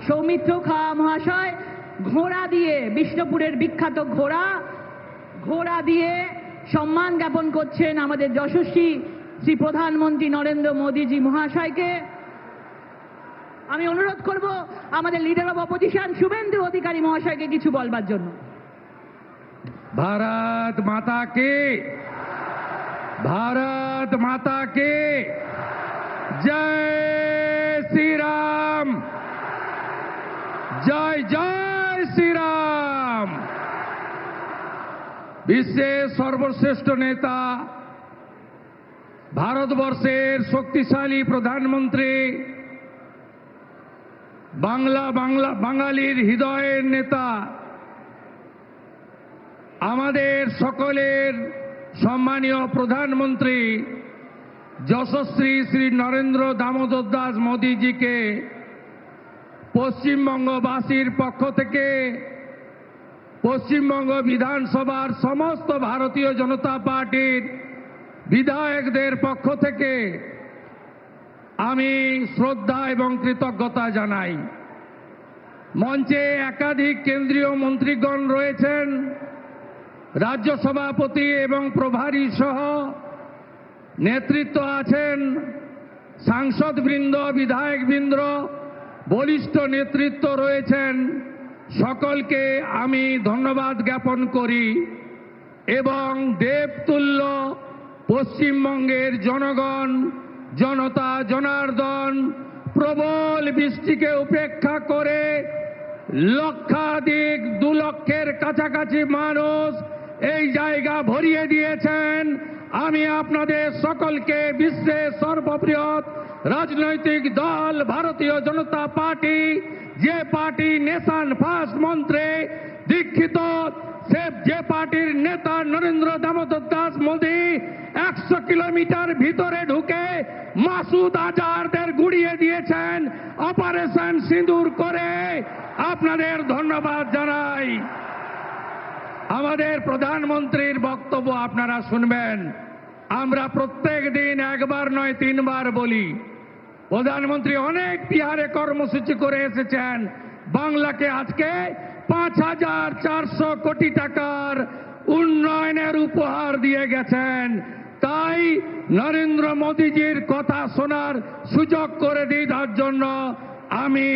সৌমিত্র খাঁ মহাশয় ঘোড়া দিয়ে, বিষ্ণুপুরের বিখ্যাত ঘোড়া দিয়ে সম্মান জ্ঞাপন করছেন আমাদের যশস্বী শ্রী প্রধানমন্ত্রী নরেন্দ্র মোদীজি মহাশয়কে। আমি অনুরোধ করব আমাদের leader of opposition Suvendu Adhikari মহাশয়কে কিছু বলবার জন্য। भारत माता की, भारत माता की जय श्री राम, जय जय श्री राम। বিশ্বের সর্বশ্রেষ্ঠ নেতা, ভারতবর্ষের শক্তিশালী প্রধানমন্ত্রী, বাঙালির হৃদয়ের নেতা, আমাদের সকলের সম্মানীয় প্রধানমন্ত্রী যশস্বী শ্রী নরেন্দ্র দামোদর দাস মোদীজিকে পশ্চিমবঙ্গবাসীর পক্ষ থেকে, পশ্চিমবঙ্গ বিধানসভার সমস্ত ভারতীয় জনতা পার্টির বিধায়কদের পক্ষ থেকে আমি শ্রদ্ধা এবং কৃতজ্ঞতা জানাই। মঞ্চে একাধিক কেন্দ্রীয় মন্ত্রীগণ রয়েছেন, রাজ্য সভাপতি এবং প্রভারী সহ নেতৃত্ব আছেন, সাংসদবৃন্দ, বিধায়কবৃন্দ, বরিষ্ঠ নেতৃত্ব রয়েছেন। সকলকে আমি ধন্যবাদ জ্ঞাপন করি এবং দেবতুল্য পশ্চিমবঙ্গের জনগণ, জনতা জনার্দন প্রবল বৃষ্টিকে উপেক্ষা করে লক্ষাধিক 2 লক্ষের কাছাকাছি মানুষ এই জায়গা ভরিয়ে দিয়েছেন। আমি আপনাদের সকলকে বিশ্বের সর্ববৃহৎ রাজনৈতিক দল ভারতীয় জনতা পার্টি, যে পার্টি নেশন ফার্স্ট মন্ত্রে দীক্ষিত, যে পার্টির নেতা নরেন্দ্র দামোদর দাস মোদী 100 কিলোমিটার ভিতরে ঢুকে মাসুদ আজহারদের গুড়িয়ে দিয়েছেন অপারেশন সিঁদুর করে, আপনাদের ধন্যবাদ জানাই। আমাদের প্রধানমন্ত্রীর বক্তব্য আপনারা শুনবেন। আমরা প্রত্যেক দিন একবার নয় 3 বার বলি, প্রধানমন্ত্রী অনেক বিহারে কর্মসূচি করে এসেছেন, বাংলাকে আজকে 5400 কোটি টাকার উন্নয়নের উপহার দিয়ে গেছেন। তাই নরেন্দ্র মোদীজির কথা শোনার সুযোগ করে দিই, তার জন্য আমি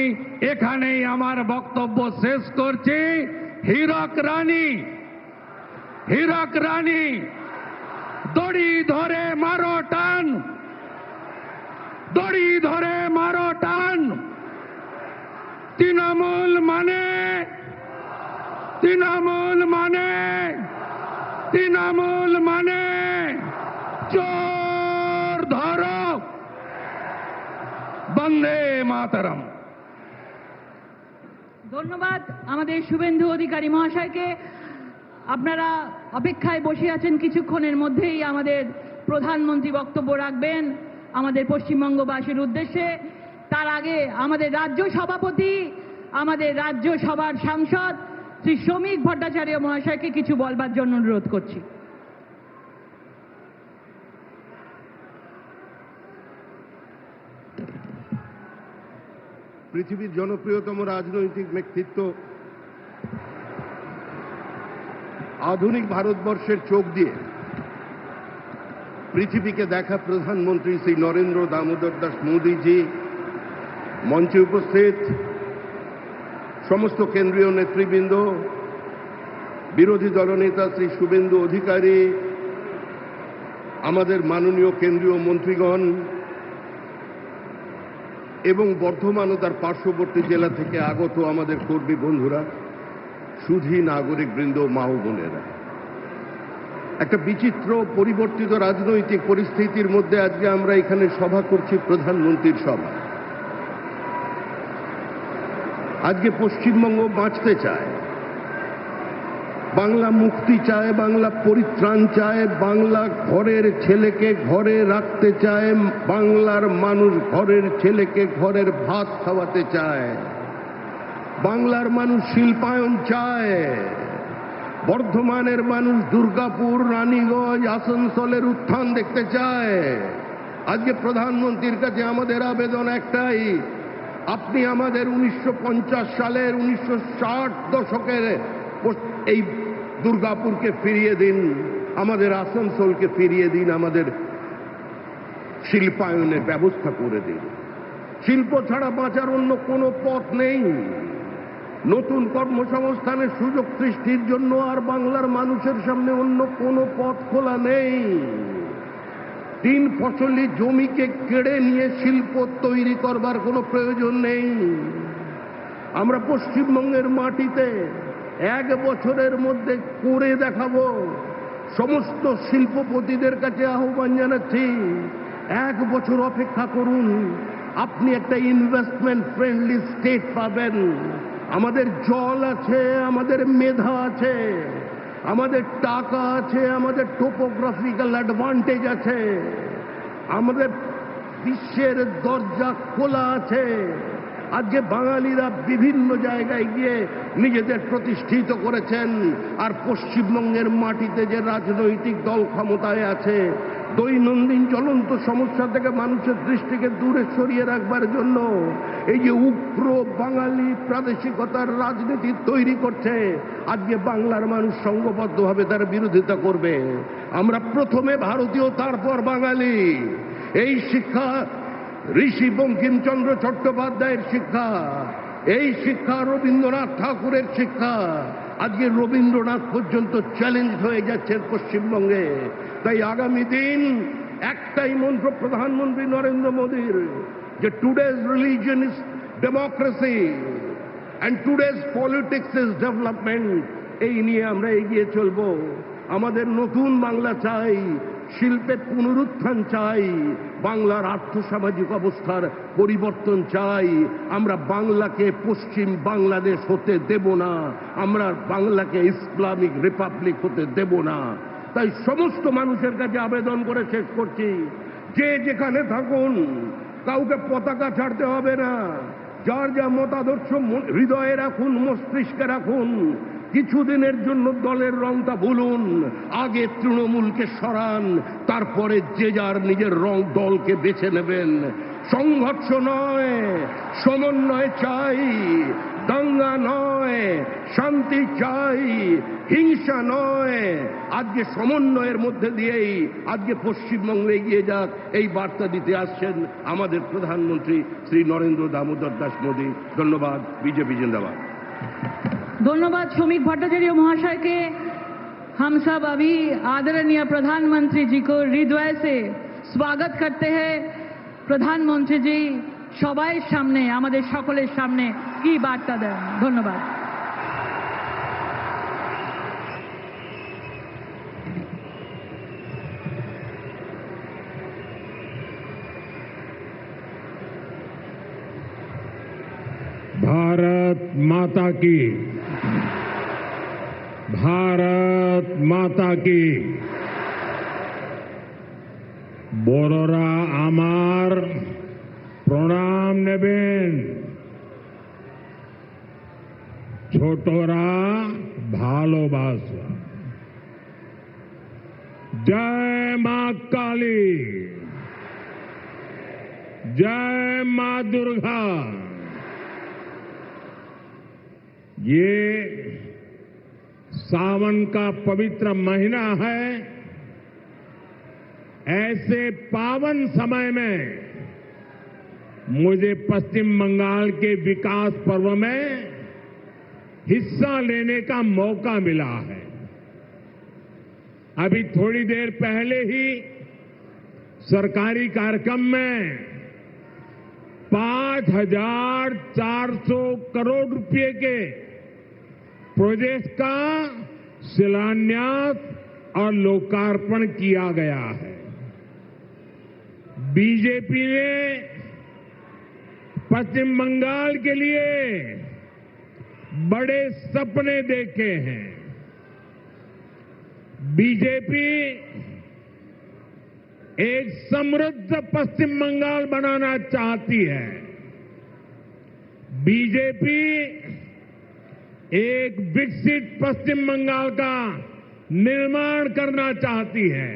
এখানেই আমার বক্তব্য শেষ করছি। হীরক রানী দড়ি ধরে মারো টান, দড়ি ধরে মারো টান। তৃণমূল মানে চোর ধরো, বন্দে মাতরম। ধন্যবাদ আমাদের শুভেন্দু অধিকারী মহাশয়কে। আপনারা অপেক্ষায় বসে আছেন, কিছুক্ষণের মধ্যেই আমাদের প্রধানমন্ত্রী বক্তব্য রাখবেন আমাদের পশ্চিমবঙ্গবাসীর উদ্দেশ্যে। তার আগে আমাদের রাজ্য সভাপতি, আমাদের রাজ্যসভার সাংসদ শ্রী শ্রমিক ভট্টাচার্য মহাশয়কে কিছু বলবার জন্য অনুরোধ করছি। পৃথিবীর জনপ্রিয়তম রাজনৈতিক ব্যক্তিত্ব, আধুনিক ভারতবর্ষের চোখ দিয়ে পৃথিবীকে দেখা প্রধানমন্ত্রী শ্রী নরেন্দ্র দামোদর দাস মোদীজি, মঞ্চে উপস্থিত সমস্ত কেন্দ্রীয় নেতৃবৃন্দ, বিরোধী দলনেতা শ্রী শুভেন্দু অধিকারী, আমাদের মাননীয় কেন্দ্রীয় মন্ত্রীগণ এবং বর্ধমান ও তার পার্শ্ববর্তী জেলা থেকে আগত আমাদের কর্মী বন্ধুরা, সুধী নাগরিকবৃন্দ, মা ও বোনেরা, একটা বিচিত্র পরিবর্তিত রাজনৈতিক পরিস্থিতির মধ্যে আজকে আমরা এখানে সভা করছি, প্রধানমন্ত্রীর সভা। আজকে পশ্চিমবঙ্গ বাঁচতে চায়, বাংলা মুক্তি চায়, বাংলা পরিত্রাণ চায়, বাংলা ঘরের ছেলেকে ঘরে রাখতে চায়, বাংলার মানুষ ঘরের ছেলেকে ঘরের ভাত খাওয়াতে চায়, বাংলার মানুষ শিল্পায়ন চায়, বর্ধমানের মানুষ দুর্গাপুর, রানীগঞ্জ, আসানসোলের উত্থান দেখতে চায়। আজকে প্রধানমন্ত্রীর কাছে আমাদের আবেদন একটাই, আপনি আমাদের 1950 সালের 1960 দশকের এই দুর্গাপুরকে ফিরিয়ে দিন, আমাদের আসানসোলকে ফিরিয়ে দিন, আমাদের শিল্পায়নের ব্যবস্থা করে দিন। শিল্প ছাড়া বাঁচার অন্য কোনো পথ নেই। নতুন কর্মসংস্থানের সুযোগ সৃষ্টির জন্য আর বাংলার মানুষের সামনে অন্য কোনো পথ খোলা নেই। 3 ফসলি জমিকে কেড়ে নিয়ে শিল্প তৈরি করবার কোনো প্রয়োজন নেই। আমরা পশ্চিমবঙ্গের মাটিতে 1 বছরের মধ্যে করে দেখাবো। সমস্ত শিল্পপতিদের কাছে আহ্বান জানাচ্ছি, 1 বছর অপেক্ষা করুন, আপনি একটা ইনভেস্টমেন্ট ফ্রেন্ডলি স্টেট পাবেন। আমাদের জল আছে, আমাদের মেধা আছে, আমাদের টাকা আছে, আমাদের টোপোগ্রাফিক্যাল অ্যাডভান্টেজ আছে, আমাদের বিশ্বের দরজা খোলা আছে। আজকে বাঙালিরা বিভিন্ন জায়গায় গিয়ে নিজেদের প্রতিষ্ঠিত করেছেন, আর পশ্চিমবঙ্গের মাটিতে যে রাজনৈতিক দল ক্ষমতায় আছে, দৈনন্দিন জ্বলন্ত সমস্যা থেকে মানুষের দৃষ্টিকে দূরে সরিয়ে রাখবার জন্য এই যে উগ্র বাঙালি প্রাদেশিকতার রাজনীতি তৈরি করছে, আজকে বাংলার মানুষ সংঘবদ্ধভাবে তার বিরোধিতা করবে। আমরা প্রথমে ভারতীয়, তারপর বাঙালি। এই শিক্ষা ঋষি বঙ্কিমচন্দ্র চট্টোপাধ্যায়ের শিক্ষা, এই শিক্ষা রবীন্দ্রনাথ ঠাকুরের শিক্ষা। আজকে রবীন্দ্রনাথ পর্যন্ত চ্যালেঞ্জ হয়ে যাচ্ছে পশ্চিমবঙ্গে। তাই আগামী দিন একটাই মন্ত্র প্রধানমন্ত্রী নরেন্দ্র মোদীর, যে today's religion is democracy and today's politics is development. এই নিয়ে আমরা এগিয়ে চলব। আমাদের নতুন বাংলা চাই, শিল্পের পুনরুত্থান চাই, বাংলার আর্থসামাজিক অবস্থার পরিবর্তন চাই। আমরা বাংলাকে পশ্চিম বাংলাদেশ হতে দেব না, আমরা বাংলাকে ইসলামিক রিপাবলিক হতে দেব না। তাই সমস্ত মানুষের কাছে আবেদন করে শেষ করছি, যে যেখানে থাকুন কাউকে পতাকা ছাড়তে হবে না। যার যা মতাদর্শ হৃদয়ে রাখুন, মস্তিষ্কে রাখুন। কিছুদিনের জন্য দলের রংটা ভুলুন, আগে তৃণমূলকে সরান, তারপরে যে যার নিজের রং দলকে বেছে নেবেন। সংঘর্ষ নয়, সমন্বয় চাই, দাঙ্গা নয়, শান্তি চাই, হিংসা নয়। আজকে সমন্বয়ের মধ্যে দিয়েই আজকে পশ্চিমবঙ্গে এগিয়ে যাক, এই বার্তা দিতে আসছেন আমাদের প্রধানমন্ত্রী শ্রী নরেন্দ্র দামোদর दास मोदी। ধন্যবাদ। বিজেপি जिंदाबाद। धन्यवाद श्रमिक भट्टाचार्य महाशय के। हम सब अभी आदरणीय प्रधानमंत्री जी को हृदय से स्वागत करते हैं। प्रधानमंत्री जी সবাই সামনে, আমাদের সকলের সামনে কি বার্তা দেন। ধন্যবাদ। भारत माता की, भारत माता की। বড়রা আমার প্রণাম নেবেন, ছোটরা ভালোবাসা। জয় মা কালী, जय मां दुर्गा। ये सावन का पवित्र महीना है। ऐसे पावन समय में मुझे पश्चिम बंगाल के विकास पर्व में हिस्सा लेने का मौका मिला है। अभी थोड़ी देर पहले ही सरकारी कार्यक्रम में 5,400 करोड़ रुपए के प्रोजेक्ट का शिलान्यास और लोकार्पण किया गया है। बीजेपी ने पश्चिम बंगाल के लिए बड़े सपने देखे हैं। बीजेपी एक समृद्ध पश्चिम बंगाल बनाना चाहती है। बीजेपी एक विकसित पश्चिम बंगाल का निर्माण करना चाहती है।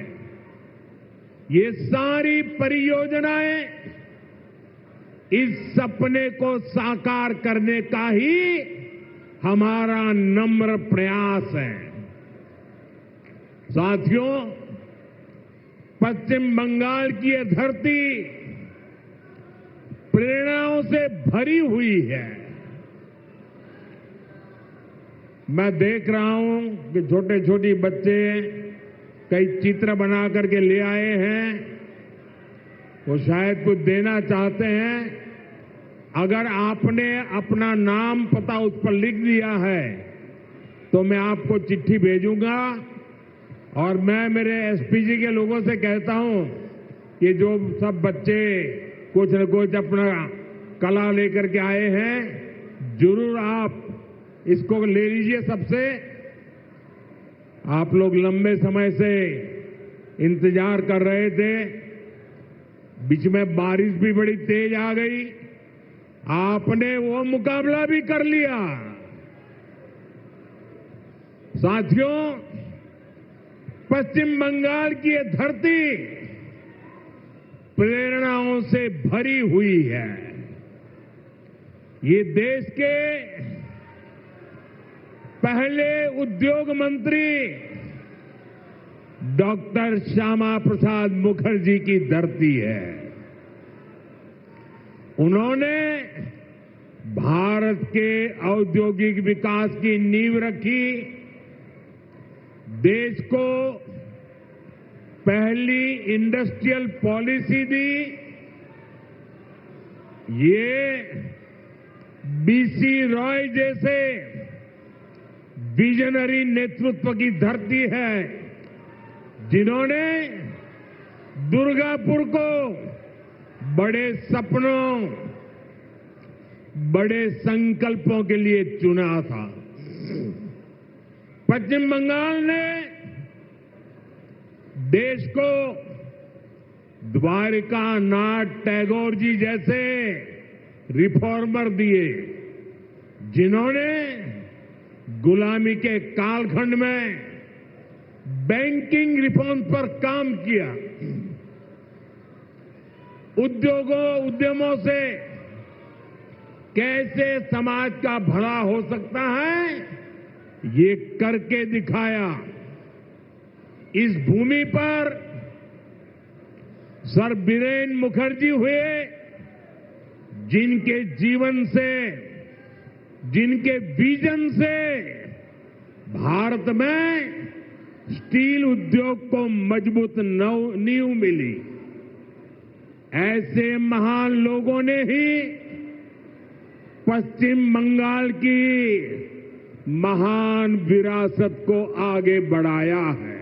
ये सारी परियोजनाएं इस सपने को साकार करने का ही हमारा नम्र प्रयास है। साथियों, पश्चिम बंगाल की यह धरती प्रेरणाओं से भरी हुई है। मैं देख रहा हूं कि छोटे छोटे बच्चे कई चित्र बना करके ले आए हैं। वो शायद कुछ देना चाहते हैं। अगर आपने अपना नाम पता उस पर लिख दिया है तो मैं आपको चिट्ठी भेजूंगा और मैं मेरे एसपीजी के लोगों से कहता हूं कि जो सब बच्चे कुछ न कुछ अपना कला लेकर के आए हैं, जरूर आप इसको ले लीजिए सबसे। आप लोग लंबे समय से इंतजार कर रहे थे। बीच में बारिश भी बड़ी तेज आ गई। आपने वो मुकाबला भी कर लिया। साथियों, पश्चिम बंगाल की ये धरती प्रेरणाओं से भरी हुई है। ये देश के पहले उद्योग मंत्री डॉक्टर श्यामा प्रसाद मुखर्जी की धरती है। उन्होंने भारत के औद्योगिक विकास की नींव रखी, देश को पहली इंडस्ट्रियल पॉलिसी दी। ये बीसी रॉय जैसे विजनरी नेतृत्व की धरती है, जिन्होंने दुर्गापुर को बड़े सपनों, बड़े संकल्पों के लिए चुना था। पश्चिम बंगाल ने देश को द्वारिका नाथ टैगोर जी जैसे रिफॉर्मर दिए, जिन्होंने गुलामी के कालखंड में बैंकिंग रिफॉर्म पर काम किया। उद्यमों से कैसे समाज का भला हो सकता है, ये करके दिखाया। इस भूमि पर सर बीरेन मुखर्जी हुए, जिनके जीवन से, जिनके विजन से भारत में स्टील उद्योग को मजबूत नींव मिली। ऐसे महान लोगों ने ही पश्चिम बंगाल की महान विरासत को आगे बढ़ाया है।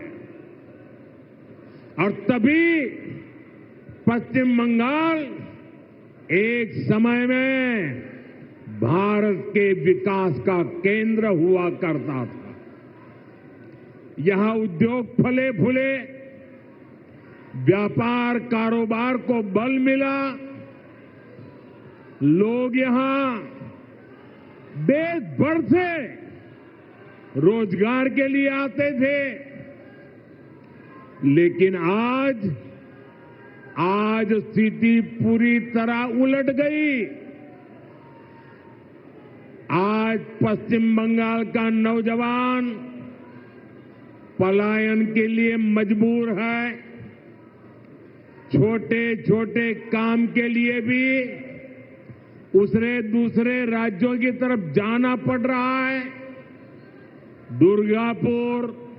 और तभी पश्चिम बंगाल एक समय में भारत के विकास का केंद्र हुआ करता था। यहां उद्योग फले फूले, व्यापार कारोबार को बल मिला। लोग यहां देश भर से रोजगार के लिए आते थे। लेकिन आज स्थिति पूरी तरह उलट गई। आज पश्चिम बंगाल का नौजवान पलायन के लिए मजबूर है। छोटे छोटे काम के लिए भी उसे दूसरे राज्यों की तरफ जाना पड़ रहा है। दुर्गापुर,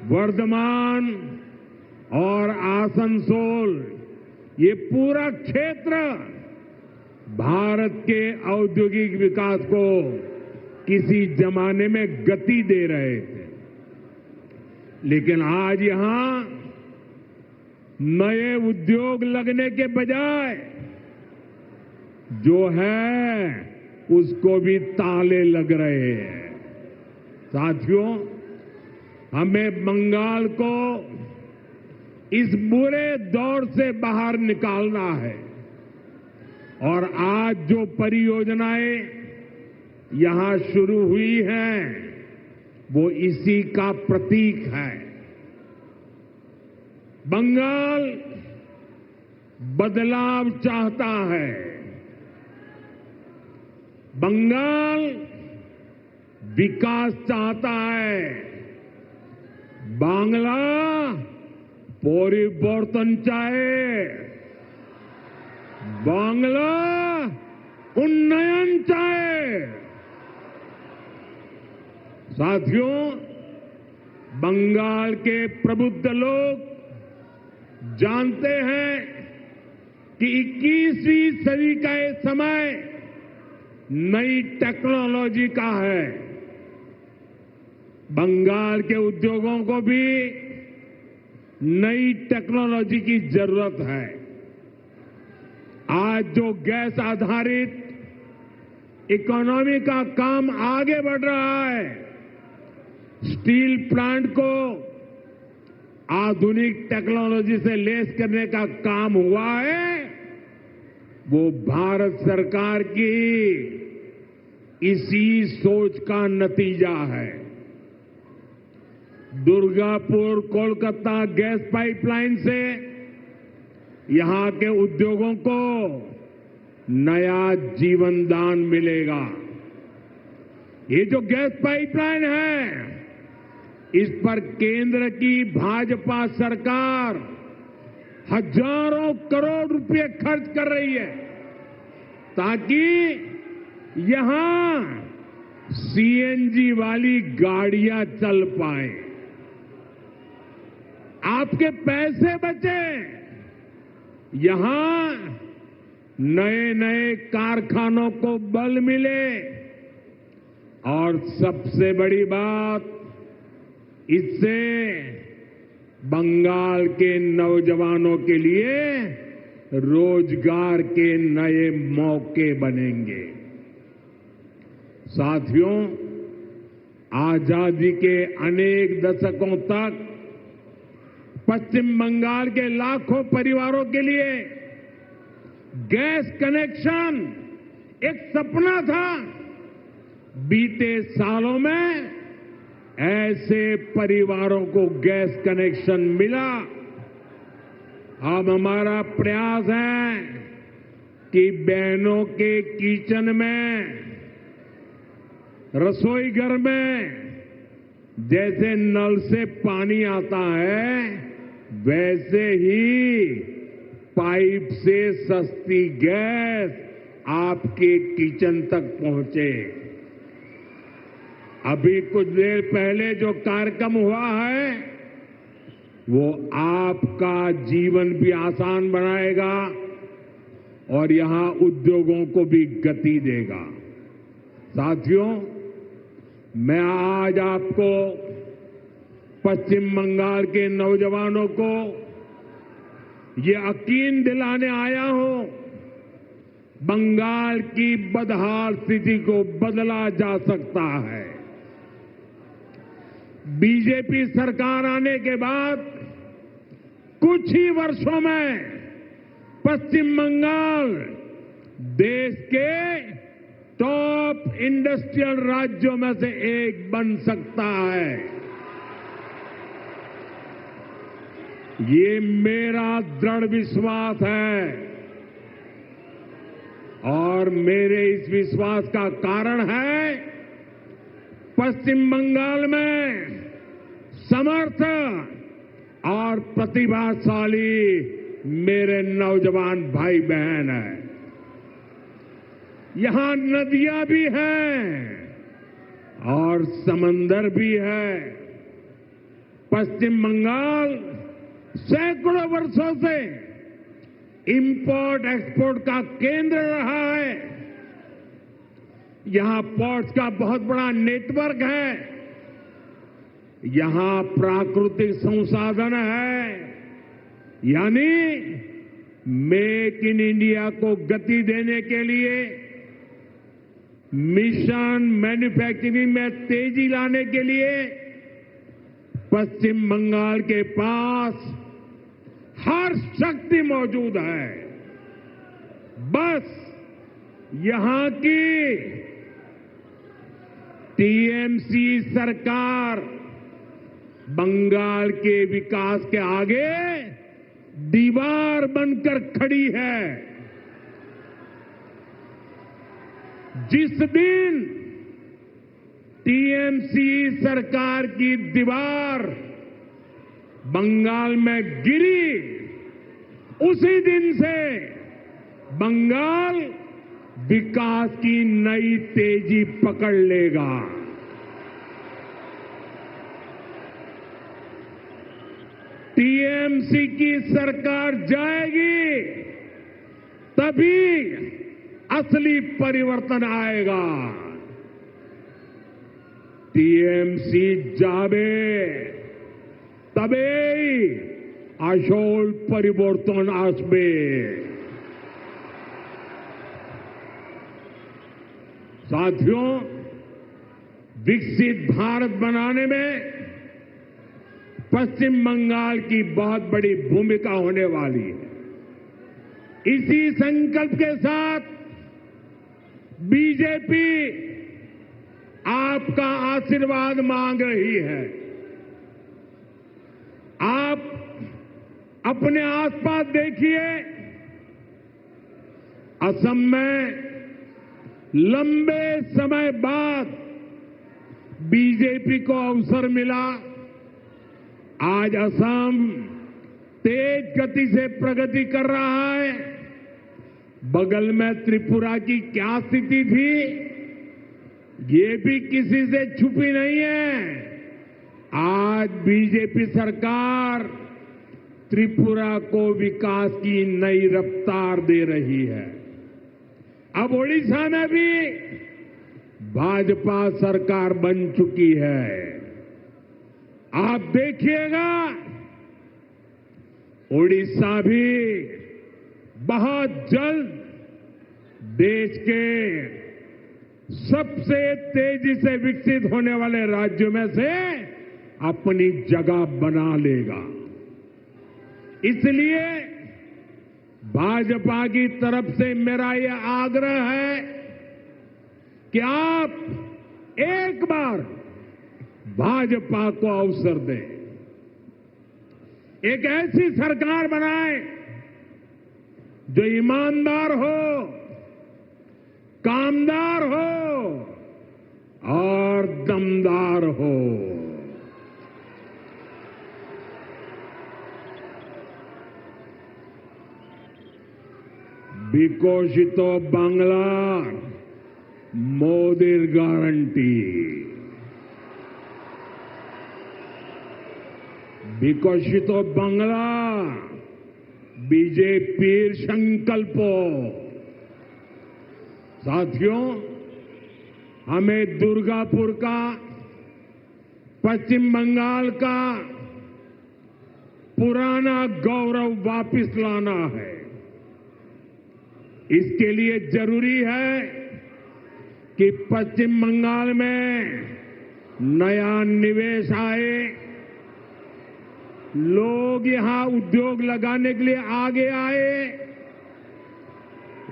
वर्धमान और आसनसोल, ये पूरा क्षेत्र भारत के औद्योगिक विकास को किसी जमाने में गति दे रहे थे। लेकिन आज यहां नए उद्योग लगने के बजाय जो है उसको भी ताले लग रहे हैं। साथियों, हमें बंगाल को इस बुरे दौर से बाहर निकालना है। और आज जो परियोजनाएं यहां शुरू हुई हैं, वो इसी का प्रतीक है। बंगाल बदलाव चाहता है। बंगाल विकास चाहता है, बांग्ला परिवर्तन चाहे, बांग्ला उन्नयन चाहे। साथियों, बंगाल के प्रबुद्ध लोग जानते हैं कि 21वीं सदी का ये समय नई टेक्नोलॉजी का है। बंगाल के उद्योगों को भी नई टेक्नोलॉजी की जरूरत है। आज जो गैस आधारित इकोनॉमी का काम आगे बढ़ रहा है, स्टील प्लांट को आधुनिक टेक्नोलॉजी से लैस करने का काम हुआ है, वो भारत सरकार की इसी सोच का नतीजा है। दुर्गापुर कोलकाता गैस पाइपलाइन से यहां के उद्योगों को नया जीवन दान मिलेगा। ये जो गैस पाइपलाइन है, इस पर केंद्र की भाजपा सरकार हजारों करोड़ रुपए खर्च कर रही है ताकि यहां सीएनजी वाली गाड़ियां चल पाए, आपके पैसे बचे, यहां नए नए कारखानों को बल मिले और सबसे बड़ी बात, इससे बंगाल के नौजवानों के लिए रोजगार के नए मौके बनेंगे। साथियों, आजादी के अनेक दशकों तक पश्चिम बंगाल के लाखों परिवारों के लिए गैस कनेक्शन एक सपना था। बीते सालों में ऐसे परिवारों को गैस कनेक्शन मिला। अब हमारा प्रयास है कि बहनों के किचन में, रसोई घर में जैसे नल से पानी आता है, वैसे ही पाइप से सस्ती गैस आपके किचन तक पहुंचे। अभी कुछ देर पहले जो कार्यक्रम हुआ है, वो आपका जीवन भी आसान बनाएगा और यहां उद्योगों को भी गति देगा। साथियों, मैं आज आपको पश्चिम बंगाल के नौजवानों को ये यकीन दिलाने आया हूं, बंगाल की बदहाल स्थिति को बदला जा सकता है। बीजेपी सरकार आने के बाद कुछ ही वर्षों में पश्चिम बंगाल देश के टॉप इंडस्ट्रियल राज्यों में से एक बन सकता है। ये मेरा दृढ़ विश्वास है और मेरे इस विश्वास का कारण है पश्चिम बंगाल में समर्थ और प्रतिभाशाली मेरे नौजवान भाई बहन हैं। यहां नदियां भी हैं और समंदर भी है। पश्चिम बंगाल सैकड़ों वर्षों से इंपोर्ट एक्सपोर्ट का केंद्र रहा है। यहां पोर्ट्स का बहुत बड़ा नेटवर्क है, यहां प्राकृतिक संसाधन है, यानी मेक इन इंडिया को गति देने के लिए, मिशन मैन्युफैक्चरिंग में तेजी लाने के लिए पश्चिम बंगाल के पास हर शक्ति मौजूद है। बस यहां की टीएमसी सरकार बंगाल के विकास के आगे दीवार बनकर खड़ी है। जिस दिन टीएमसी सरकार की दीवार बंगाल में गिरी, उसी दिन से बंगाल विकास की नई तेजी पकड़ लेगा। टीएमसी की सरकार जाएगी, तभी असली परिवर्तन आएगा। टीएमसी जावे तबे আসল परिवर्तन আসবে। साथियों, विकसित भारत बनाने में पश्चिम बंगाल की बहुत बड़ी भूमिका होने वाली है। इसी संकल्प के साथ बीजेपी आपका आशीर्वाद मांग रही है। आप अपने आसपास देखिए, असम में लंबे समय बाद बीजेपी को अवसर मिला। आज असम तेज गति से प्रगति कर रहा है। बगल में त्रिपुरा की क्या स्थिति थी, ये भी किसी से छुपी नहीं है। आज बीजेपी सरकार त्रिपुरा को विकास की नई रफ्तार दे रही है। अब ओडिशा में भी भाजपा सरकार बन चुकी है। आप देखिएगा, ओडिशा भी बहुत जल्द देश के सबसे तेजी से विकसित होने वाले राज्यों में से अपनी जगह बना लेगा। इसलिए भाजपा की तरफ से मेरा यह आग्रह है कि आप एक बार भाजपा को अवसर दें, एक ऐसी सरकार बनाएं जो ईमानदार हो, कामदार हो और दमदार हो। বিকশিত বাংলার মোদির গ্যারান্টি। বিকশিত বাংলা बीजेपी संकल्प। साथियों, हमें दुर्गापुर का, पश्चिम बंगाल का पुराना गौरव वापस लाना है। इसके लिए जरूरी है कि पश्चिम बंगाल में नया निवेश आए, लोग यहां उद्योग लगाने के लिए आगे आए,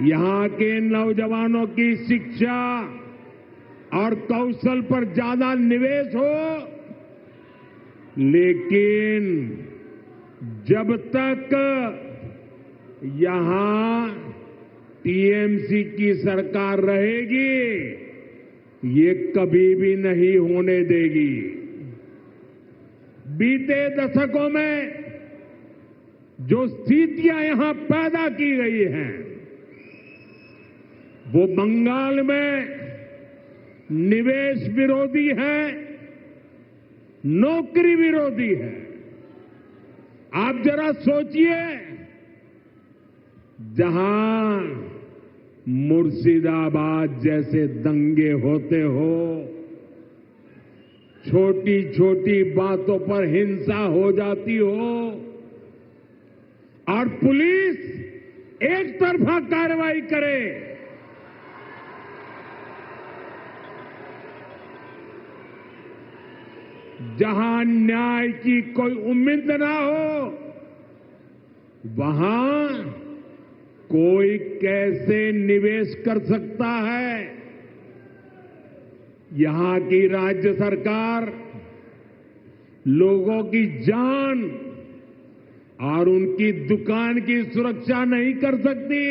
यहां के नौजवानों की शिक्षा और कौशल पर ज्यादा निवेश हो। लेकिन जब तक यहां टीएमसी की सरकार रहेगी, ये कभी भी नहीं होने देगी। बीते दशकों में जो स्थितियां यहां पैदा की गई हैं, वो बंगाल में निवेश विरोधी है, नौकरी विरोधी है। आप जरा सोचिए, जहां मुर्शिदाबाद जैसे दंगे होते हो, छोटी छोटी बातों पर हिंसा हो जाती हो और पुलिस एक तरफा कार्रवाई करे, जहां न्याय की कोई उम्मीद ना हो, वहां कोई कैसे निवेश कर सकता है? यहां की राज्य सरकार लोगों की जान और उनकी दुकान की सुरक्षा नहीं कर सकती।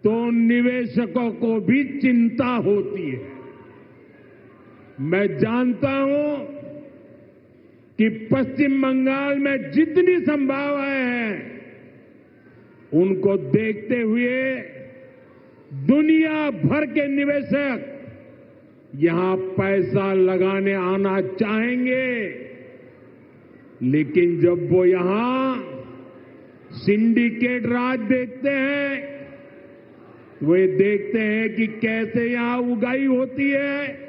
तो निवेशकों को भी चिंता होती है। मैं जानता हूं कि पश्चिम बंगाल में जितनी संभावनाएं हैं, उनको देखते हुए दुनिया भर के निवेशक यहां पैसा लगाने आना चाहेंगे। लेकिन जब वो यहां सिंडिकेट राज देखते हैं, वे देखते हैं कि कैसे यहां उगाई होती है,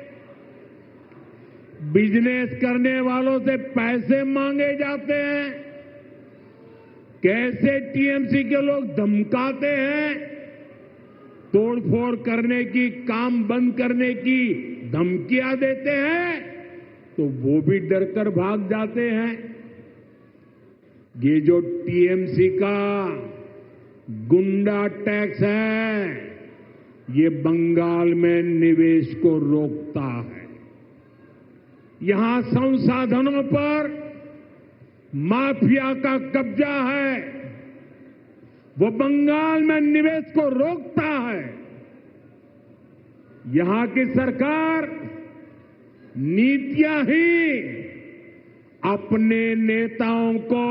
बिजनेस करने वालों से पैसे मांगे जाते हैं, कैसे टीएमसी के लोग धमकाते हैं, तोड़फोड़ करने की, काम बंद करने की धमकियां देते हैं, तो वो भी डरकर भाग जाते हैं। ये जो टीएमसी का गुंडा टैक्स है, ये बंगाल में निवेश को रोकता है। यहां संसाधनों पर माफिया का कब्जा है, वो बंगाल में निवेश को रोकता है। यहां की सरकार नीतियां ही अपने नेताओं को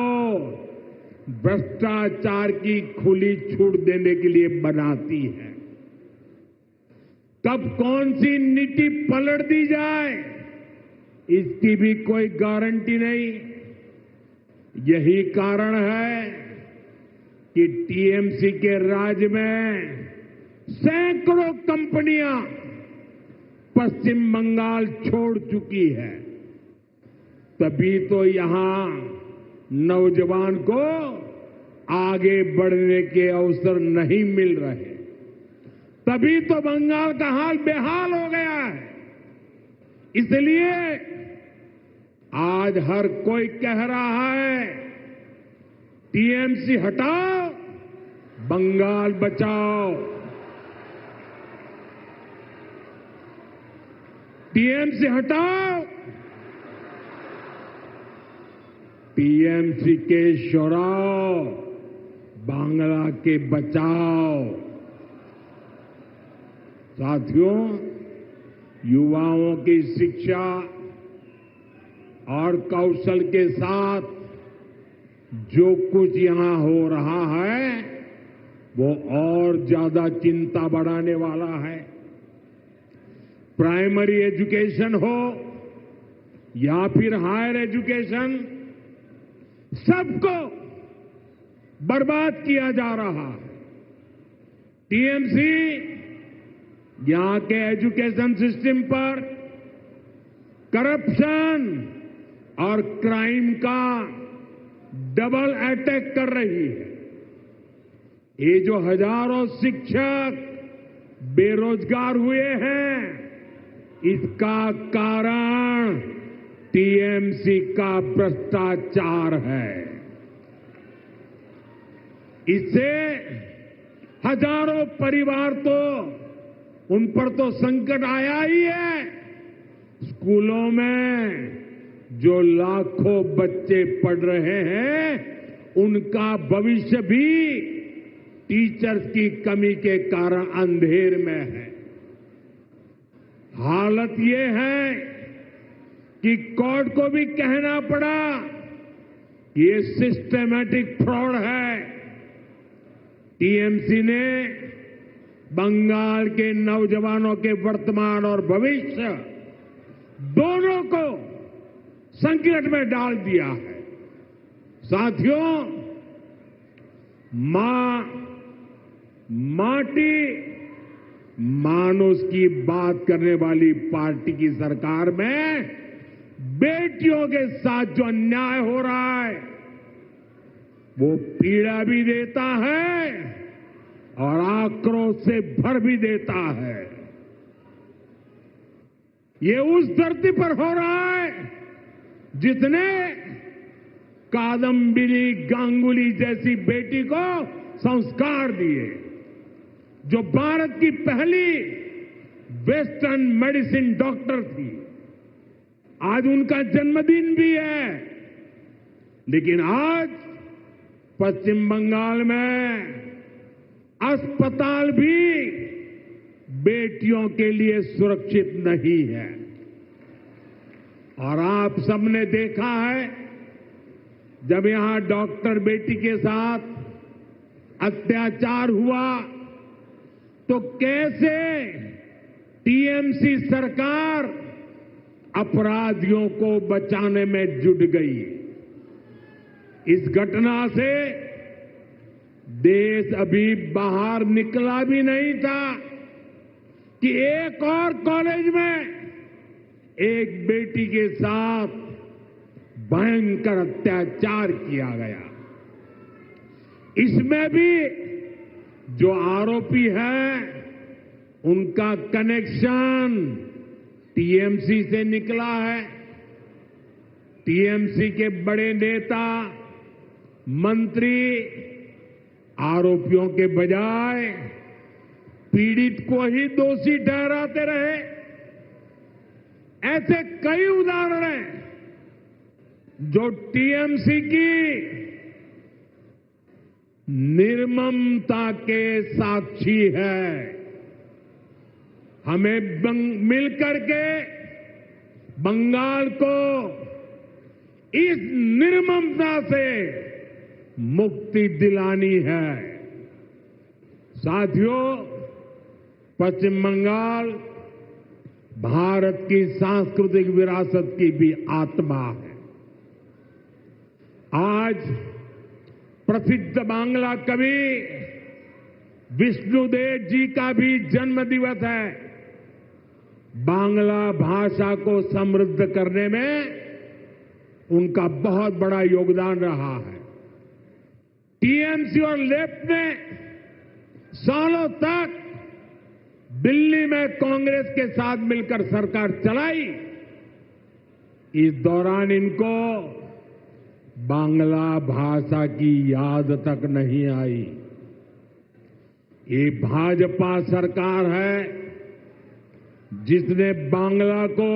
भ्रष्टाचार की खुली छूट देने के लिए बनाती है। कब कौन सी नीति पलट दी जाए, इसकी भी कोई गारंटी नहीं। यही कारण है कि टीएमसी के राज में सैकड़ों कंपनियां पश्चिम बंगाल छोड़ चुकी है। तभी तो यहां नौजवान को आगे बढ़ने के अवसर नहीं मिल रहे, तभी तो बंगाल का हाल बेहाल हो गया है। इसलिए आज हर कोई कह रहा है, टीएमसी हटाओ, बंगाल बचाओ। टीएमसी हटाओ, टीएमसी के शोराओ, बांग्ला के बचाओ। साथियों, युवाओं की शिक्षा और कौशल के साथ जो कुछ यहां हो रहा है, वो और ज्यादा चिंता बढ़ाने वाला है। प्राइमरी एजुकेशन हो या फिर हायर एजुकेशन, सबको बर्बाद किया जा रहा है। टीएमसी यहां के एजुकेशन सिस्टम पर करप्शन और क्राइम का डबल अटैक कर रही है। ये जो हजारों शिक्षक बेरोजगार हुए हैं, इसका कारण टीएमसी का भ्रष्टाचार है। इससे हजारों परिवार तो, उन पर तो संकट आया ही है। स्कूलों में जो लाखों बच्चे पढ़ रहे हैं, उनका भविष्य भी टीचर्स की कमी के कारण अंधेर में है। हालत ये है कि कोर्ट को भी कहना पड़ा, ये सिस्टेमैटिक फ्रॉड है। टीएमसी ने बंगाल के नौजवानों के वर्तमान और भविष्य दोनों को संकट में डाल दिया है। साथियों, माटी मानुष की बात करने वाली पार्टी की सरकार में बेटियों के साथ जो अन्याय हो रहा है, वो पीड़ा भी देता है और आक्रोश से भर भी देता है। ये उस धरती पर हो रहा है जिसने कादम्बिनी गांगुली जैसी बेटी को संस्कार दिए, जो भारत की पहली वेस्टर्न मेडिसिन डॉक्टर थी। आज उनका जन्मदिन भी है, लेकिन आज पश्चिम बंगाल में अस्पताल भी बेटियों के लिए सुरक्षित नहीं है। और आप सबने देखा है, जब यहां डॉक्टर बेटी के साथ अत्याचार हुआ तो कैसे टीएमसी सरकार अपराधियों को बचाने में जुट गई। इस घटना से देश अभी बाहर निकला भी नहीं था कि एक और कॉलेज में एक बेटी के साथ भयंकर अत्याचार किया गया। इसमें भी जो आरोपी है उनका कनेक्शन टीएमसी से निकला है। टीएमसी के बड़े नेता, मंत्री आरोपियों के बजाय पीड़ित को ही दोषी ठहराते रहे। ऐसे कई उदाहरण हैं जो टीएमसी की निर्ममता के साक्षी है। हमें मिलकर के बंगाल को इस निर्ममता से मुक्ति दिलानी है। साथियों, पश्चिम बंगाल भारत की सांस्कृतिक विरासत की भी आत्मा है। आज प्रसिद्ध बांग्ला कवि विष्णुदेव जी का भी जन्म दिवस है। बांग्ला भाषा को समृद्ध करने में उनका बहुत बड़ा योगदान रहा है। टीएमसी और लेफ्ट ने सालों तक दिल्ली में कांग्रेस के साथ मिलकर सरकार चलाई। इस दौरान इनको बांग्ला भाषा की याद तक नहीं आई। ये भाजपा सरकार है जिसने बांग्ला को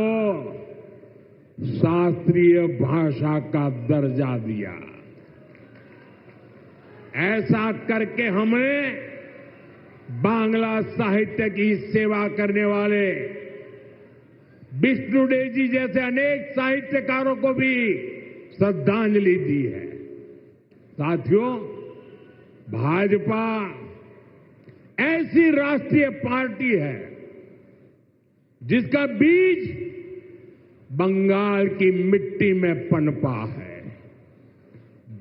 शास्त्रीय भाषा का दर्जा दिया। ऐसा करके हमने बांग्ला साहित्य की सेवा करने वाले विष्णुदेव जी जैसे अनेक साहित्यकारों को भी श्रद्धांजलि दी है। साथियों, भाजपा ऐसी राष्ट्रीय पार्टी है जिसका बीज बंगाल की मिट्टी में पनपा है।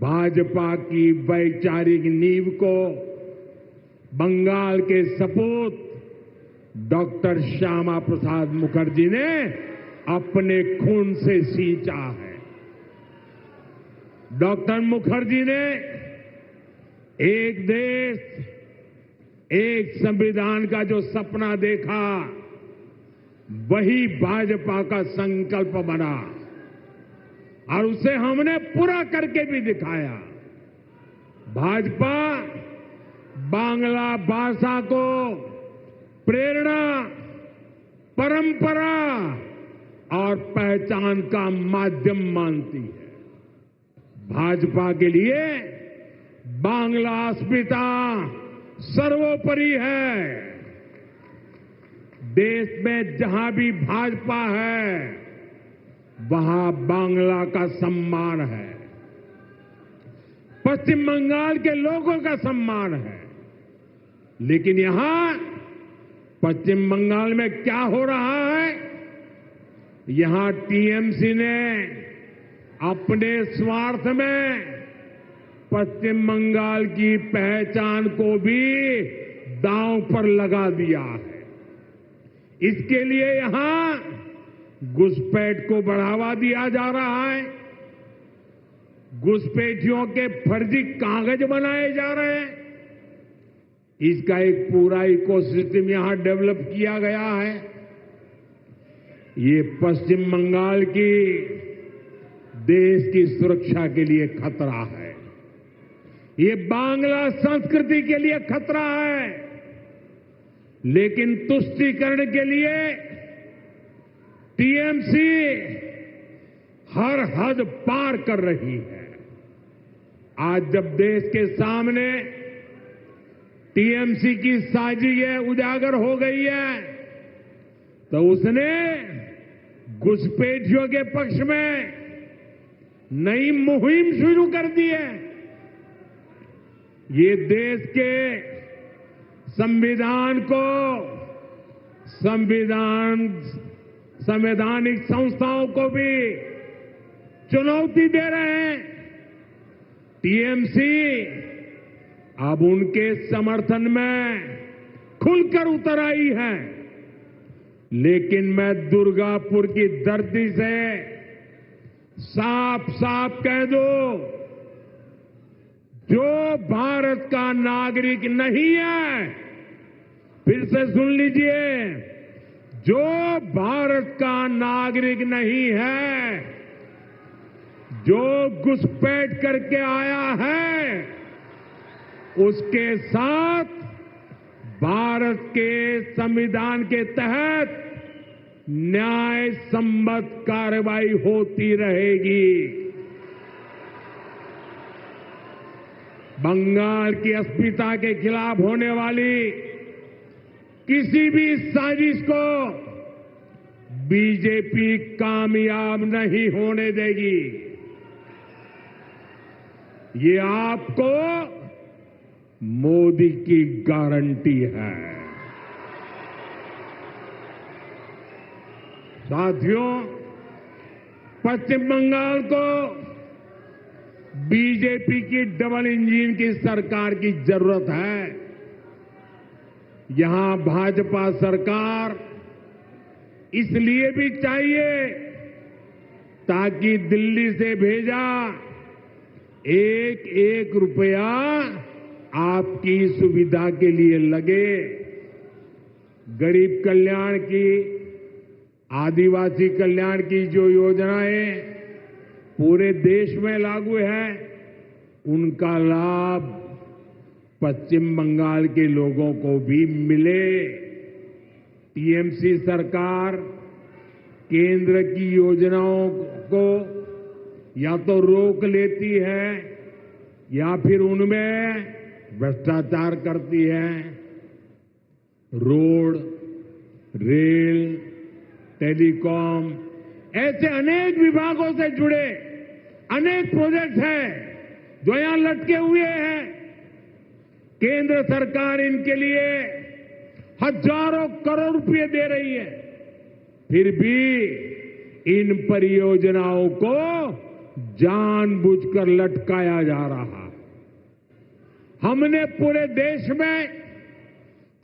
भाजपा की वैचारिक नींव को बंगाल के सपूत डॉक्टर श्यामा प्रसाद मुखर्जी ने अपने खून से सींचा है। डॉक्टर मुखर्जी ने एक देश एक संविधान का जो सपना देखा, वही भाजपा का संकल्प बना और उसे हमने पूरा करके भी दिखाया। भाजपा बांग्ला भाषा को प्रेरणा, परंपरा और पहचान का माध्यम मानती है। भाजपा के लिए बांग्ला अस्मिता सर्वोपरि है। देश में जहां भी भाजपा है, वहां बांग्ला का सम्मान है, पश्चिम बंगाल के लोगों का सम्मान है। लेकिन यहां पश्चिम बंगाल में क्या हो रहा है? यहां टीएमसी ने अपने स्वार्थ में पश्चिम बंगाल की पहचान को भी दांव पर लगा दिया है। इसके लिए यहां घुसपैठ को बढ़ावा दिया जा रहा है। घुसपैठियों के फर्जी कागज बनाए जा रहे हैं। इसका एक पूरा इकोसिस्टम यहां डेवलप किया गया है। ये पश्चिम बंगाल की देश की सुरक्षा के लिए खतरा है। ये बांग्ला संस्कृति के लिए खतरा है। लेकिन तुष्टीकरण के लिए टीएमसी हर हद पार कर रही है। आज जब देश के सामने टीएमसी की साजिश उजागर हो गई है, तो उसने घुसपैठियों के पक्ष में नई मुहिम शुरू कर दी है। ये देश के संविधान को संवैधानिक संस्थाओं को भी चुनौती दे रहे हैं। टीएमसी अब उनके समर्थन में खुलकर उतर आई है। लेकिन मैं दुर्गापुर की धरती से साफ साफ कह दूं, जो भारत का नागरिक नहीं है, फिर से सुन लीजिए, जो भारत का नागरिक नहीं है, जो घुसपैठ करके आया है, उसके साथ भारत के संविधान के तहत न्याय सम्मत कार्रवाई होती रहेगी। बंगाल की अस्मिता के खिलाफ होने वाली किसी भी साजिश को बीजेपी कामयाब नहीं होने देगी। ये आपको मोदी की गारंटी है। साथियों, पश्चिम बंगाल को बीजेपी की डबल इंजन की सरकार की जरूरत है। यहां भाजपा सरकार इसलिए भी चाहिए ताकि दिल्ली से भेजा एक एक रुपया आपकी सुविधा के लिए लगे। गरीब कल्याण की, आदिवासी कल्याण की जो योजनाएं पूरे देश में लागू है, उनका लाभ पश्चिम बंगाल के लोगों को भी मिले। टीएमसी सरकार केंद्र की योजनाओं को या तो रोक लेती है या फिर उनमें भ्रष्टाचार करती है। रोड, रेल, टेलीकॉम, ऐसे अनेक विभागों से जुड़े अनेक प्रोजेक्ट हैं जो यहां लटके हुए हैं। केंद्र सरकार इनके लिए हजारों करोड़ रुपए दे रही है, फिर भी इन परियोजनाओं को जानबूझकर लटकाया जा रहा है। हमने पूरे देश में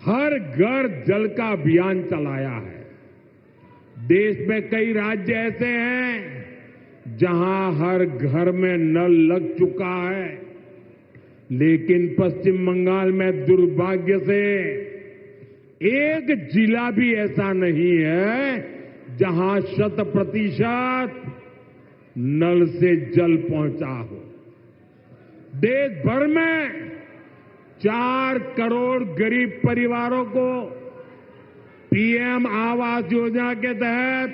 हर घर जल का अभियान चलाया है। देश में कई राज्य ऐसे हैं जहां हर घर में नल लग चुका है, लेकिन पश्चिम बंगाल में दुर्भाग्य से एक जिला भी ऐसा नहीं है जहां 100% नल से जल पहुंचा हो। देश भर में 4 करोड़ गरीब परिवारों को पीएम आवास योजना के तहत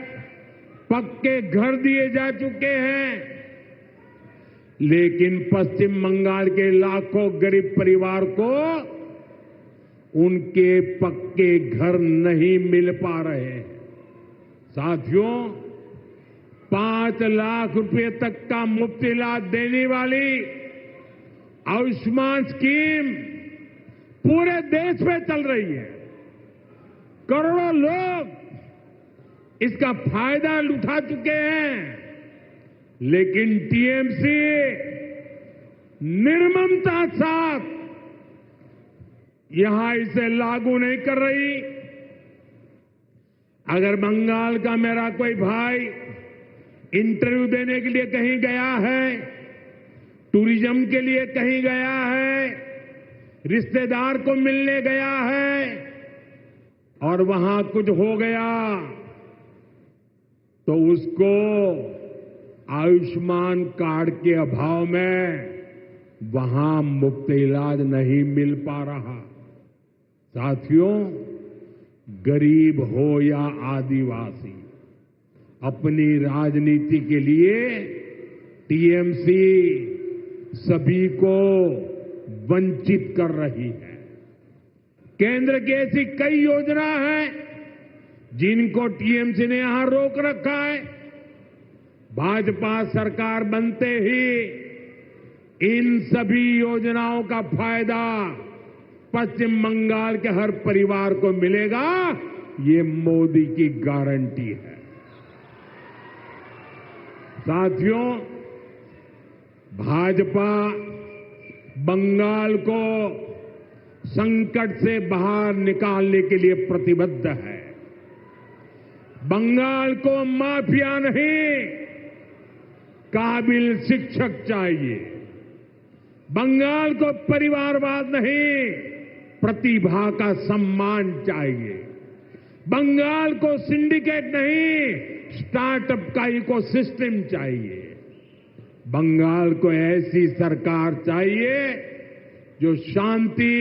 पक्के घर दिए जा चुके हैं, लेकिन पश्चिम बंगाल के लाखों गरीब परिवार को उनके पक्के घर नहीं मिल पा रहे हैं। साथियों, 5 लाख रुपए तक का मुफ्त इलाज देने वाली आयुष्मान स्कीम पूरे देश में चल रही है। करोड़ों लोग इसका फायदा उठा चुके हैं, लेकिन टीएमसी निर्ममता साथ यहां इसे लागू नहीं कर रही। अगर बंगाल का मेरा कोई भाई इंटरव्यू देने के लिए कहीं गया है, टूरिज्म के लिए कहीं गया है, रिश्तेदार को मिलने गया है और वहां कुछ हो गया, तो उसको आयुष्मान कार्ड के अभाव में वहां मुफ्त इलाज नहीं मिल पा रहा। साथियों, गरीब हो या आदिवासी, अपनी राजनीति के लिए टीएमसी सभी को वंचित कर रही है। केंद्र की ऐसी कई योजना हैं जिनको टीएमसी ने यहां रोक रखा है। भाजपा सरकार बनते ही इन सभी योजनाओं का फायदा पश्चिम बंगाल के हर परिवार को मिलेगा, ये मोदी की गारंटी है। साथियों, भाजपा बंगाल को संकट से बाहर निकालने के लिए प्रतिबद्ध है। बंगाल को माफिया नहीं, काबिल शिक्षक चाहिए। बंगाल को परिवारवाद नहीं, प्रतिभा का सम्मान चाहिए। बंगाल को सिंडिकेट नहीं, स्टार्टअप का इकोसिस्टम चाहिए। बंगाल को ऐसी सरकार चाहिए जो शांति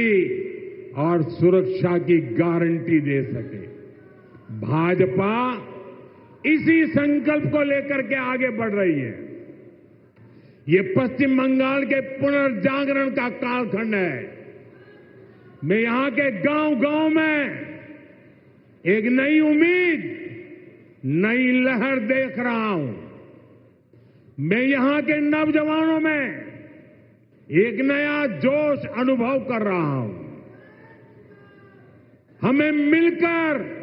और सुरक्षा की गारंटी दे सके। भाजपा इसी संकल्प को लेकर के आगे बढ़ रही है। ये पश्चिम बंगाल के पुनर्जागरण का कालखंड है। मैं यहां के गांव-गांव में एक नई उम्मीद, नई लहर देख रहा हूं। मैं यहां के नौजवानों में एक नया जोश अनुभव कर रहा हूं। हमें मिलकर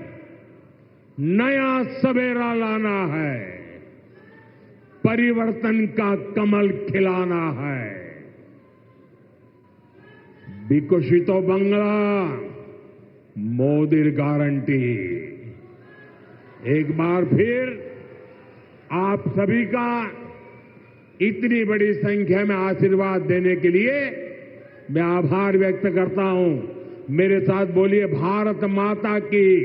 नया सवेरा लाना है, परिवर्तन का कमल खिलाना है। विकसितो बांग्ला, मोदी गारंटी। एक बार फिर आप सभी का इतनी बड़ी संख्या में आशीर्वाद देने के लिए मैं आभार व्यक्त करता हूं। मेरे साथ बोलिए, भारत माता की।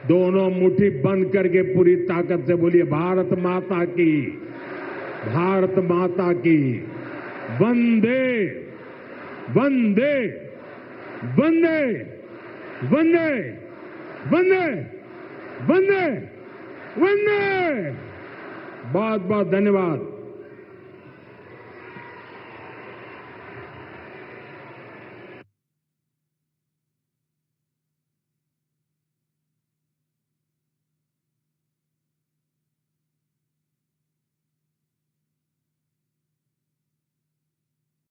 दोनों मुट्ठी बंद करके पूरी ताकत से बोलिए, भारत माता की, भारत माता की। वंदे वंदे वंदे वंदे वंदे वंदे वंदे। बहुत बहुत धन्यवाद।